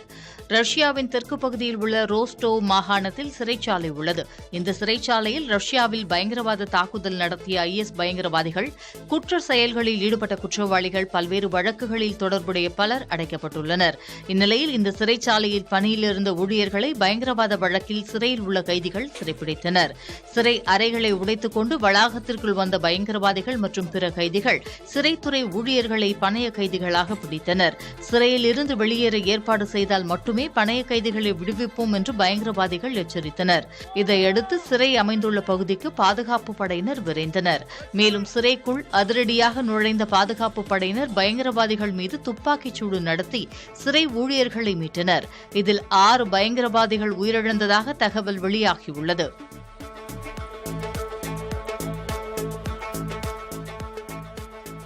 ரஷ்யாவின் தெற்கு பகுதியில் உள்ள ரோஸ்டோவ் மாகாணத்தில் சிறைச்சாலை உள்ளது. இந்த சிறைச்சாலையில் ரஷ்யாவில் பயங்கரவாத தாக்குதல் நடத்திய IS பயங்கரவாதிகள், குற்ற செயல்களில் ஈடுபட்ட குற்றவாளிகள், பல்வேறு வழக்குகளில் தொடர்புடைய பலர் அடைக்கப்பட்டுள்ளனர். இந்நிலையில் இந்த சிறைச்சாலையில் பணியில் இருந்த ஊழியர்களை பயங்கரவாத வழக்கில் சிறையில் உள்ள கைதிகள் சிறைப்பிடித்தனர். சிறை அறைகளை உடைத்துக் கொண்டு வளாகத்திற்குள் வந்த பயங்கரவாதிகள் மற்றும் பிற கைதிகள் சிறைத்துறை ஊழியர்களை பணைய கைதிகளாக பிடித்தனர். சிறையில் இருந்து வெளியேற ஏற்பாடு செய்தால் மட்டுமே பணைய கைதிகளை விடுவிப்போம் என்று பயங்கரவாதிகள் எச்சரித்தனர். இதையடுத்து சிறை அமைந்துள்ள பகுதிக்கு பாதுகாப்பு படையினர் விரைந்தனர். மேலும் சிறைக்குள் அதிரடியாக நுழைந்த பாதுகாப்பு படையினர் பயங்கரவாதிகள் மீது துப்பாக்கிச் சூடு நடத்தி சிறை ஊழியர்களை மீட்டனர். இதில் 6 பயங்கரவாதிகள் உயிரிழந்ததாக தகவல் வெளியாகியுள்ளது.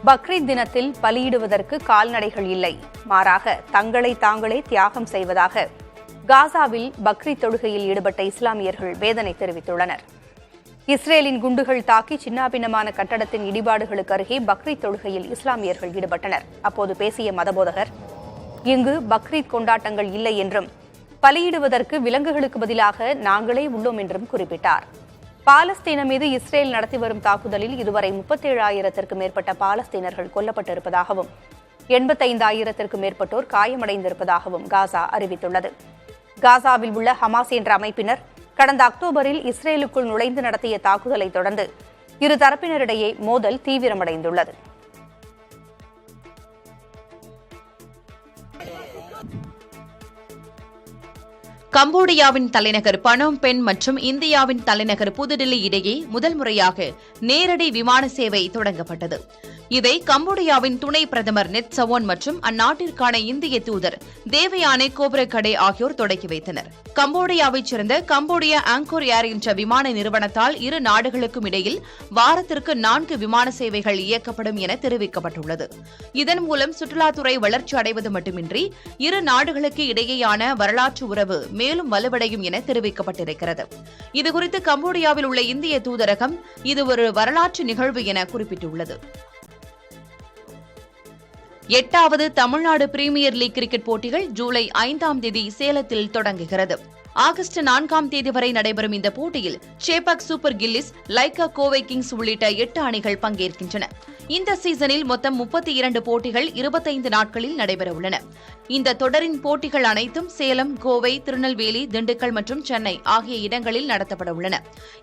பக்ரீத் தினத்தில் பலியிடுவதற்கு கால்நடைகள் இல்லை, மாறாக தங்களை தாங்களே தியாகம் செய்வதாக காசாவில் பக்ரீத் தொழுகையில் ஈடுபட்ட இஸ்லாமியர்கள் வேதனை தெரிவித்துள்ளனர். இஸ்ரேலின் குண்டுகள் தாக்கி சின்னாபின்னமான கட்டடத்தின் இடிபாடுகளுக்கு அருகே பக்ரீத் தொழுகையில் இஸ்லாமியர்கள் ஈடுபட்டனர். அப்போது பேசிய மதபோதகர், இங்கு பக்ரீத் கொண்டாட்டங்கள் இல்லை என்றும் பலியிடுவதற்கு விலங்குகளுக்கு பதிலாக நாங்களே உள்ளோம் என்றும் குறிப்பிட்டார். பாலஸ்தீன மீது இஸ்ரேல் நடத்தி வரும் தாக்குதலில் இதுவரை 37,000த்திற்கும் மேற்பட்ட பாலஸ்தீனர்கள் கொல்லப்பட்டிருப்பதாகவும் 85,000த்திற்கும் மேற்பட்டோர் காயமடைந்திருப்பதாகவும் காசா அறிவித்துள்ளது. காசாவில் உள்ள ஹமாஸ் என்ற அமைப்பினர் கடந்த அக்டோபரில் இஸ்ரேலுக்குள் நுழைந்து நடத்திய தாக்குதலை தொடர்ந்து இரு தரப்பினரிடையே மோதல் தீவிரமடைந்துள்ளது. கம்போடியாவின் தலைநகர் பனோம் பென் மற்றும் இந்தியாவின் தலைநகர் புதுடில்லி இடையே முதல் முறையாக நேரடி விமான சேவை தொடங்கப்பட்டது. இதை கம்போடியாவின் துணை பிரதமர் நெட் சவோன் மற்றும் அந்நாட்டிற்கான இந்திய தூதர் தேவயானே கோபுரக்கடே ஆகியோர் தொடங்கி வைத்தனர். கம்போடியாவைச் சேர்ந்த கம்போடியா ஆங்கோர் ஏர் என்ற விமான நிறுவனத்தால் இரு நாடுகளுக்கும் இடையில் வாரத்திற்கு 4 விமான சேவைகள் இயக்கப்படும் என தெரிவிக்கப்பட்டுள்ளது. இதன் மூலம் சுற்றுலாத்துறை வளர்ச்சி அடைவது மட்டுமின்றி இரு நாடுகளுக்கு இடையேயான வரலாற்று உறவு மேலும் வலுவடையும் என தெரிவிக்கப்பட்டிருக்கிறது. இதுகுறித்து கம்போடியாவில் உள்ள இந்திய தூதரகம் இது ஒரு வரலாற்று நிகழ்வு என குறிப்பிட்டுள்ளது. 8வது தமிழ்நாடு பிரீமியர் லீக் கிரிக்கெட் போட்டிகள் ஜூலை 5ஆம் தேதி சேலத்தில் தொடங்குகிறது. ஆகஸ்ட் 4ஆம் தேதி வரை நடைபெறும் இந்த போட்டியில் Chepauk super gillies, Lyca Kovai Kings உள்ளிட்ட 8 அணிகள் பங்கேற்கின்றன. இந்த சீசனில் மொத்தம் 32 போட்டிகள் 25 நாட்களில் நடைபெறவுள்ளன. இந்த தொடரின் போட்டிகள் அனைத்தும் சேலம், கோவை, திருநெல்வேலி, திண்டுக்கல் மற்றும் சென்னை ஆகிய இடங்களில் நடத்தப்பட உள்ளன.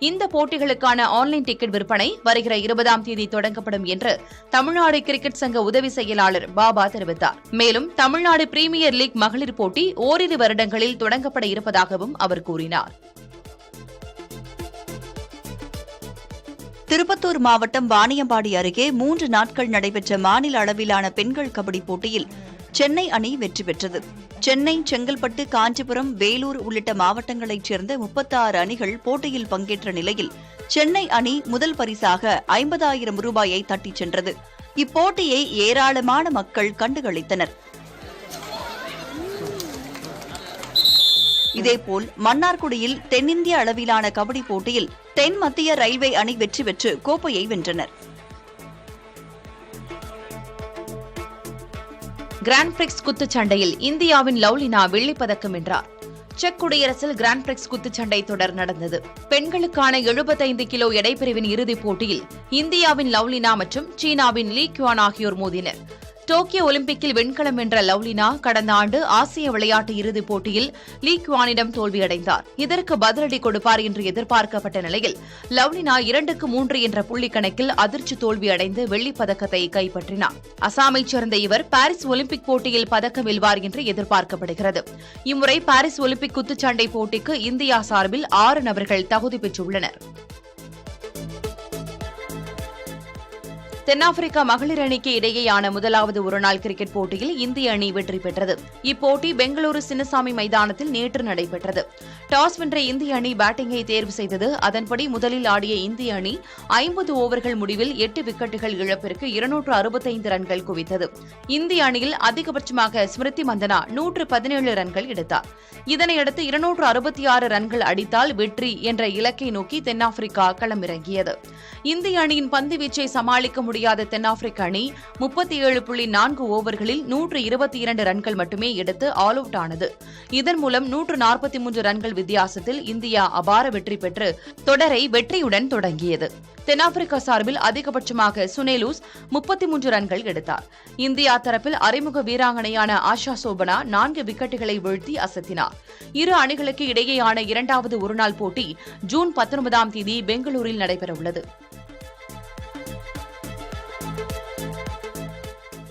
இந்த போட்டிகளுக்கான ஆன்லைன் டிக்கெட் விற்பனை வருகிற 20ஆம் தேதி தொடங்கப்படும் என்று தமிழ்நாடு கிரிக்கெட் சங்க உதவி செயலாளர் பாபா தெரிவித்தார். மேலும் தமிழ்நாடு பிரீமியர் லீக் மகளிர் போட்டி ஓரிரு வருடங்களில் தொடங்கப்பட இருப்பதாகவும் அவர் கூறினார். திருப்பத்தூர் மாவட்டம் வாணியம்பாடி அருகே 3 நாட்கள் நடைபெற்ற மாநில அளவிலான பெண்கள் கபடி போட்டியில் சென்னை அணி வெற்றி பெற்றது. சென்னை, செங்கல்பட்டு, காஞ்சிபுரம், வேலூர் உள்ளிட்ட மாவட்டங்களைச் சேர்ந்த 36 அணிகள் போட்டியில் பங்கேற்ற நிலையில் சென்னை அணி முதல் பரிசாக 50,000 ரூபாயை தட்டிச் சென்றது. இப்போட்டியை ஏராளமான மக்கள் கண்டுகளித்தனர். இதேபோல் மன்னார்குடியில் தென்னிந்திய அளவிலான கபடி போட்டியில் தென் மத்திய ரயில்வே அணி வெற்றி பெற்று கோப்பையை வென்றனர். கிராண்ட் பிரிக்ஸ் குத்துச்சண்டையில் இந்தியாவின் லவ்லினா வெள்ளிப்பதக்கம் வென்றார். செக் குடியரசில் கிராண்ட் பிரிக்ஸ் குத்துச்சண்டை தொடர் நடந்தது. பெண்களுக்கான 75 கிலோ எடைப்பிரிவின் இறுதிப் போட்டியில் இந்தியாவின் லவ்லினா மற்றும் சீனாவின் லீ குவான் ஆகியோர் மோதினர். டோக்கியோ ஒலிம்பிக்கில் வெண்கலம் வென்ற லவ்லினா கடந்த ஆண்டு ஆசிய விளையாட்டு இறுதிப் போட்டியில் லீ குவானிடம் தோல்வியடைந்தார். இதற்கு பதிலடி கொடுப்பார் என்று எதிர்பார்க்கப்பட்ட நிலையில் லவ்லினா 2-3 என்ற புள்ளி கணக்கில் அதிர்ச்சி தோல்வியடைந்து வெள்ளிப் பதக்கத்தை கைப்பற்றினார். அசாமைச் சேர்ந்த இவர் பாரிஸ் ஒலிம்பிக் போட்டியில் பதக்கம் வெல்வார் என்று எதிர்பார்க்கப்படுகிறது. இம்முறை பாரிஸ் ஒலிம்பிக் குத்துச்சண்டை போட்டிக்கு இந்தியா சார்பில் 6 நபர்கள் தகுதி பெற்றுள்ளனர். தென்னாப்பிரிக்கா மகளிர் அணிக்கு இடையேயான முதலாவது ஒருநாள் கிரிக்கெட் போட்டியில் இந்திய அணி வெற்றி பெற்றது. இப்போட்டி பெங்களூரு சின்னசாமி மைதானத்தில் நேற்று நடைபெற்றது. டாஸ் வென்ற இந்திய அணி பேட்டிங்கை தேர்வு செய்தது. அதன்படி முதலில் ஆடிய இந்திய அணி 50 ஓவர்கள் முடிவில் 8 விக்கெட்டுகள் இழப்பிற்கு 265 ரன்கள் குவித்தது. இந்திய அணியில் அதிகபட்சமாக ஸ்மிருதி மந்தனா 117 ரன்கள் எடுத்தார். இதனையடுத்து 266 ரன்கள் அடித்தால் வெற்றி என்ற இலக்கை நோக்கி தென்னாப்பிரிக்கா களமிறங்கியது. இந்திய அணியின் பந்து வீச்சை சமாளிக்க முடியாத தென்னாப்பிரிக்க அணி 37.4 ஓவர்களில் 122 ரன்கள் மட்டுமே எடுத்து ஆல் அவுட் ஆனது. இதன் மூலம் 143 ரன்கள் வித்தியாசத்தில் இந்தியா அபார வெற்றி பெற்று தொடரை வெற்றியுடன் தொடங்கியது. தென்னாப்பிரிக்கா சார்பில் அதிகபட்சமாக சுனேலூஸ் 33 ரன்கள் எடுத்தார். இந்தியா தரப்பில் அறிமுக வீராங்கனையான ஆஷா சோபனா 4 விக்கெட்டுகளை வீழ்த்தி அசத்தினார். இரு அணிகளுக்கு இடையேயான இரண்டாவது ஒருநாள் போட்டி ஜூன் 19ஆம் தேதி பெங்களூரில் நடைபெறவுள்ளது.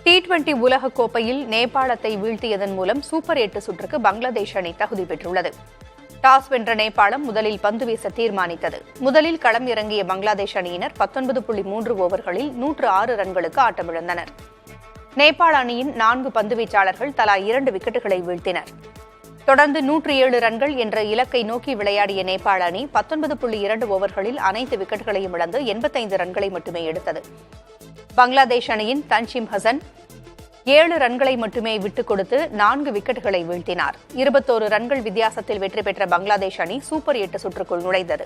T20 உலகக்கோப்பையில் நேபாளத்தை வீழ்த்தியதன் மூலம் சூப்பர் 8 சுற்றுக்கு பங்களாதேஷ் அணி தகுதி பெற்றுள்ளது. டாஸ் வென்ற நேபாளம் முதலில் பந்து வீச தீர்மானித்தது. முதலில் களம் இறங்கிய பங்களாதேஷ் அணியினர் 19.3 ஓவர்களில் 106 ரன்களுக்கு ஆட்டமிழந்தனர். நேபாள அணியின் 4 பந்துவீச்சாளர்கள் தலா 2 விக்கெட்டுகளை வீழ்த்தினர். தொடர்ந்து 107 ரன்கள் என்ற இலக்கை நோக்கி விளையாடிய நேபாள அணி 19.2 ஓவர்களில் அனைத்து விக்கெட்டுகளையும் இழந்து 85 ரன்களை மட்டுமே எடுத்தது. பங்களாதேஷ் அணியின் தன்ஷிம் ஹசன் 7 ரன்களை மட்டுமே விட்டுக் கொடுத்து 4 விக்கெட்டுகளை வீழ்த்தினார். 21 ரன்கள் வித்தியாசத்தில் வெற்றி பெற்ற பங்களாதேஷ் அணி சூப்பர் 8 சுற்றுக்குள் நுழைந்தது.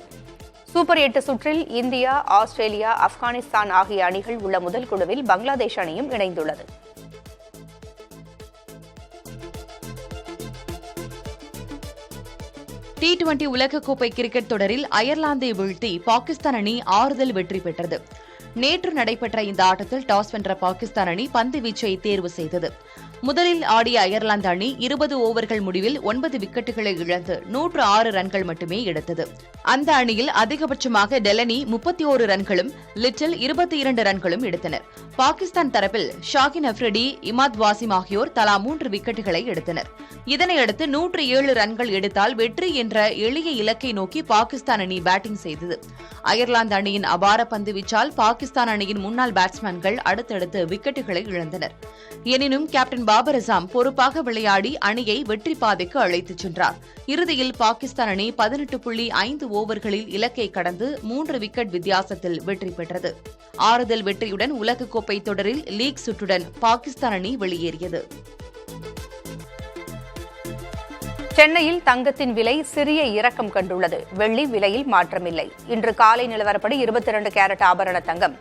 சூப்பர் 8 சுற்றில் இந்தியா, ஆஸ்திரேலியா, ஆப்கானிஸ்தான் ஆகிய அணிகள் உள்ள முதல் குழுவில் பங்களாதேஷ் அணியும் இணைந்துள்ளது. T20 உலகக்கோப்பை கிரிக்கெட் தொடரில் அயர்லாந்தை வீழ்த்தி பாகிஸ்தான் அணி ஆறுதல் வெற்றி பெற்றது. நேற்று நடைபெற்ற இந்த ஆட்டத்தில் டாஸ் வென்ற பாகிஸ்தான் அணி பந்து வீச்சை தேர்வு செய்தது. முதலில் ஆடிய அயர்லாந்து அணி 20 ஓவர்கள் முடிவில் 9 விக்கெட்டுகளை இழந்து 106 ரன்கள் மட்டுமே எடுத்தது. அந்த அணியில் அதிகபட்சமாக டெலனி 31 ரன்களும் லிட்டில் 22 ரன்களும் எடுத்தனர். பாகிஸ்தான் தரப்பில் ஷாகின் அஃப்ரிடி, இமாத் வாசிம் ஆகியோர் தலா 3 விக்கெட்டுகளை எடுத்தனர். இதனையடுத்து 107 ரன்கள் எடுத்தால் வெற்றி என்ற எளிய இலக்கை நோக்கி பாகிஸ்தான் அணி பேட்டிங் செய்தது. அயர்லாந்து அணியின் அபார பந்து வீச்சால் பாகிஸ்தான் அணியின் முன்னாள் பேட்ஸ்மேன்கள் அடுத்தடுத்து விக்கெட்டுகளை இழந்தனர். எனினும் கேப்டன் பாபர் அசாம் பொறுப்பாக விளையாடி அணியை வெற்றி பாதைக்கு அழைத்துச் சென்றார். இறுதியில் பாகிஸ்தான் அணி 18.5 ஓவர்களில் இலக்கை கடந்து 3 விக்கெட் வித்தியாசத்தில் வெற்றி பெற்றது. ஆறுதல் வெற்றியுடன் உலகக்கோப்பை தொடரில் லீக் சுற்றுடன் பாகிஸ்தான் அணி வெளியேறியது. சென்னையில் தங்கத்தின் விலை சிறிய இறக்கம் கண்டுள்ளது. வெள்ளி விலையில் மாற்றமில்லை. இன்று காலை நிலவரப்படி 22 கேரட் ஆபரண தங்கம்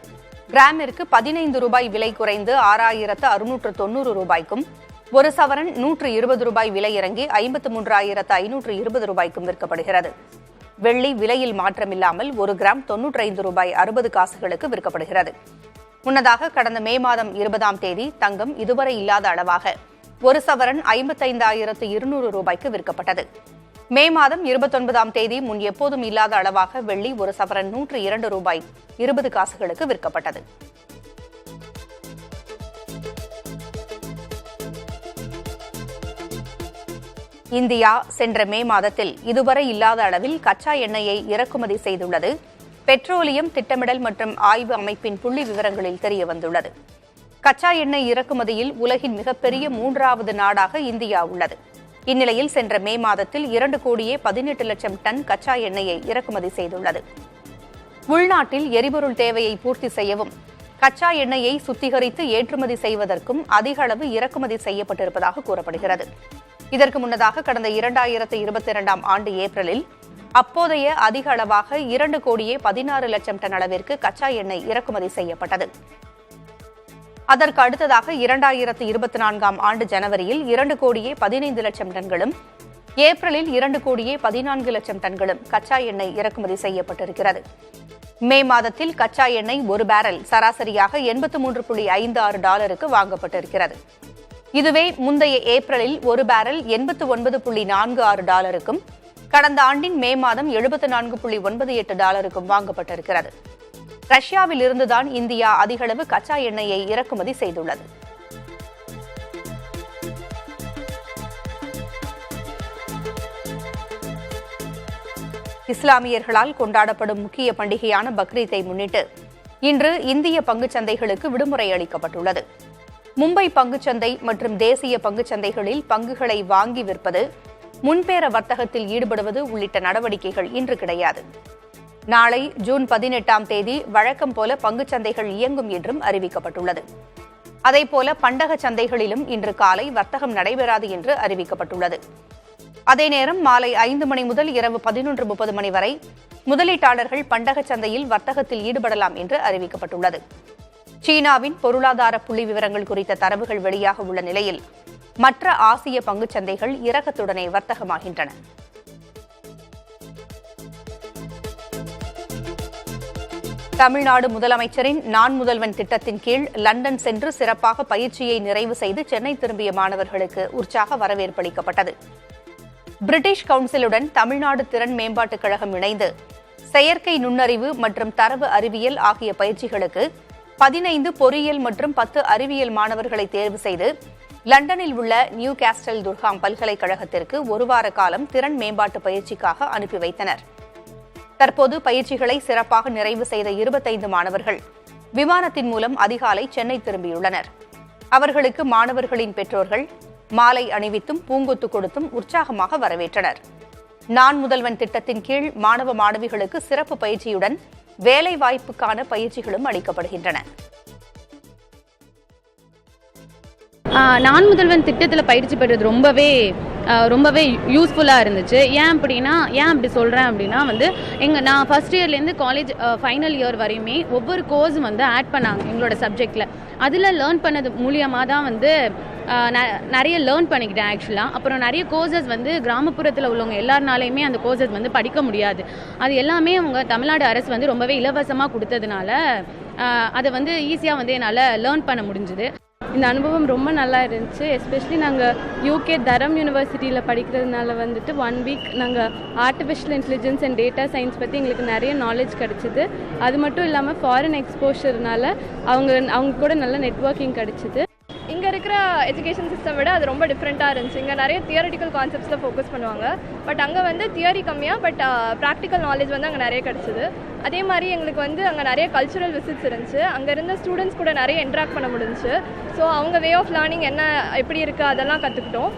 கிராமிற்கு 15 ரூபாய் விலை குறைந்து 6,690 ரூபாய்க்கும், ஒரு சவரன் 120 ரூபாய் விலை இறங்கி 53,520 ரூபாய்க்கும் விற்கப்படுகிறது. வெள்ளி விலையில் மாற்றமில்லாமல் 1 கிராம் 95 ரூபாய் 60 காசுகளுக்கு விற்கப்படுகிறது. முன்னதாக கடந்த மே மாதம் 20ஆம் தேதி தங்கம் இதுவரை இல்லாத அளவாக 1 சவரன் 55,200 ரூபாய்க்கு விற்கப்பட்டது. மே மாதம் 29ஆம் தேதி முன் எப்போதும் இல்லாத அளவாக வெள்ளி 1 சவரன் 102 ரூபாய் 20 காசுகளுக்கு விற்கப்பட்டது. இந்தியா சென்ற மே மாதத்தில் இதுவரை இல்லாத அளவில் கச்சா எண்ணெயை இறக்குமதி செய்துள்ளது. பெட்ரோலியம் திட்டமிடல் மற்றும் ஆய்வு அமைப்பின் புள்ளி விவரங்களில் தெரிய வந்துள்ளது. கச்சா எண்ணெய் இறக்குமதியில் உலகின் மிகப்பெரிய 3வது நாடாக இந்தியா உள்ளது. இந்நிலையில் சென்ற மே மாதத்தில் 2,18,00,000 டன் கச்சா எண்ணெயை இறக்குமதி செய்துள்ளது. உள்நாட்டில் எரிபொருள் தேவையை பூர்த்தி செய்யவும் கச்சா எண்ணெயை சுத்திகரித்து ஏற்றுமதி செய்வதற்கும் அதிக அளவு இறக்குமதி செய்யப்பட்டிருப்பதாக கூறப்படுகிறது. இதற்கு முன்னதாக கடந்த 2022ஆம் ஆண்டு ஏப்ரலில் அப்போதைய அதிக அளவாக 2,16,00,000 டன் அளவிற்கு கச்சா எண்ணெய் இறக்குமதி செய்யப்பட்டது. அதற்கு அடுத்ததாக 2024ஆம் ஆண்டு ஜனவரியில் 2,15,00,000 டன்களும், ஏப்ரலில் 2,14,00,000 டன்களும் கச்சா எண்ணெய் இறக்குமதி செய்யப்பட்டிருக்கிறது. மே மாதத்தில் கச்சா எண்ணெய் ஒரு பேரல் சராசரியாக $83.56 வாங்கப்பட்டிருக்கிறது. இதுவே முந்தைய ஏப்ரலில் ஒரு பேரல் $89.46க்கும், கடந்த ஆண்டின் மே மாதம் $74.98 வாங்கப்பட்டிருக்கிறது. ரஷ்யாவில் இருந்துதான் இந்தியா அதிகளவு கச்சா எண்ணெயை இறக்குமதி செய்துள்ளது. இஸ்லாமியர்களால் கொண்டாடப்படும் முக்கிய பண்டிகையான பக்ரீத்தை முன்னிட்டு இன்று இந்திய பங்குச்சந்தைகளுக்கு விடுமுறை அளிக்கப்பட்டுள்ளது. மும்பை பங்குச்சந்தை மற்றும் தேசிய பங்குச்சந்தைகளில் பங்குகளை வாங்கி விற்பது, முன்பேர வர்த்தகத்தில் ஈடுபடுவது உள்ளிட்ட நடவடிக்கைகள் இன்று கிடையாது. நாளை ஜூன் 18ஆம் தேதி வழக்கம் போல பங்குச்சந்தைகள் இயங்கும் என்றும் அறிவிக்கப்பட்டுள்ளது. அதேபோல பண்டக சந்தைகளிலும் இன்று காலை வர்த்தகம் நடைபெறாது என்று அறிவிக்கப்பட்டுள்ளது. அதே நேரம் மாலை 5 மணி முதல் இரவு 11:30 மணி வரை முதலீட்டாளர்கள் பண்டக சந்தையில் வர்த்தகத்தில் ஈடுபடலாம் என்று அறிவிக்கப்பட்டுள்ளது. சீனாவின் பொருளாதார புள்ளி விவரங்கள் குறித்த தரவுகள் வெளியாக உள்ள நிலையில் மற்ற ஆசிய பங்குச்சந்தைகள் இறக்கத்துடனே வர்த்தகமாகின்றன. தமிழ்நாடு முதலமைச்சரின் நான் முதல்வன் திட்டத்தின் கீழ் லண்டன் சென்று சிறப்பாக பயிற்சியை நிறைவு செய்து சென்னை திரும்பிய மாணவர்களுக்கு உற்சாக வரவேற்பளிக்கப்பட்டது. பிரிட்டிஷ் கவுன்சிலுடன் தமிழ்நாடு திறன் மேம்பாட்டுக் கழகம் இணைந்து செயற்கை நுண்ணறிவு மற்றும் தரவு அறிவியல் ஆகிய பயிற்சிகளுக்கு 15 பொறியியல் மற்றும் 10 அறிவியல் மாணவர்களை தேர்வு செய்து லண்டனில் உள்ள நியூ கேஸ்டல் துர்ஹாம் பல்கலைக்கழகத்திற்கு ஒரு வார காலம் திறன் மேம்பாட்டு பயிற்சிக்காக அனுப்பி வைத்தனர். தற்போது பயிற்சிகளை சிறப்பாக நிறைவு செய்த 25 மாணவர்கள் விமானத்தின் மூலம் அதிகாலை சென்னை திரும்பியுள்ளனர். அவர்களுக்கு மாணவர்களின் பெற்றோர்கள் மாலை அணிவித்தும் பூங்கொத்து கொடுத்தும் உற்சாகமாக வரவேற்றனர். நான் முதல்வன் திட்டத்தின் கீழ் மாணவ மாணவிகளுக்கு சிறப்பு பயிற்சியுடன் வேலை வாய்ப்புக்கான பயிற்சிகளும் அளிக்கப்படுகின்றன. நான் முதல்வன் திட்டத்தில் பயிற்சி பெற்றது ரொம்பவே யூஸ்ஃபுல்லாக இருந்துச்சு. ஏன் அப்படி சொல்கிறேன் அப்படின்னா நான் ஃபர்ஸ்ட் இயர்லேருந்து காலேஜ் ஃபைனல் இயர் வரையுமே ஒவ்வொரு கோர்ஸும் ஆட் பண்ணாங்க எங்களோட சப்ஜெக்டில். அதில் லேர்ன் பண்ணது மூலியமாக தான் நிறைய லேர்ன் பண்ணிக்கிட்டேன் ஆக்சுவலாக. அப்புறம் நிறைய கோர்சஸ் கிராமப்புறத்தில் உள்ளவங்க எல்லாருனாலையுமே அந்த கோர்சஸ் படிக்க முடியாது. அது எல்லாமே அவங்க தமிழ்நாடு அரசு ரொம்பவே இலவசமாக கொடுத்ததுனால அதை ஈஸியாக என்னால் லேர்ன் பண்ண முடிஞ்சுது. இந்த அனுபவம் ரொம்ப நல்லா இருந்துச்சு. எஸ்பெஷலி நாங்கள் யூகே தரம் யூனிவர்சிட்டியில் படிக்கிறதுனால 1 வீக் நாங்கள் artificial intelligence and data science பற்றி எங்களுக்கு நிறைய நாலேஜ் கிடச்சிது. அது மட்டும் இல்லாமல் ஃபாரின் எக்ஸ்போஷர்னால அவங்க கூட நல்ல நெட்வொர்க்கிங் கிடச்சிது. இங்கே இருக்கிற எஜுகேஷன் சிஸ்டம் விட அது ரொம்ப டிஃப்ரெண்ட்டாக இருந்துச்சு. இங்கே நிறைய தியரிட்டிக்கல் கான்செப்ட்ஸில் ஃபோக்கஸ் பண்ணுவாங்க. பட் அங்கே தியரி கம்மியாக, பட் ப்ராக்டிக்கல் நாலேஜ் அங்கே நிறைய கிடச்சிது. அதே மாதிரி எங்களுக்கு அங்கே நிறைய கல்ச்சுரல் விசிட்ஸ் இருந்துச்சு. அங்கே இருந்த ஸ்டூடெண்ட்ஸ் கூட நிறைய இன்ட்ராக்ட் பண்ண முடிஞ்சுச்சு. ஸோ அவங்க வே ஆஃப் லேர்னிங் எப்படி இருக்குது அதெல்லாம் கற்றுக்கிட்டோம்.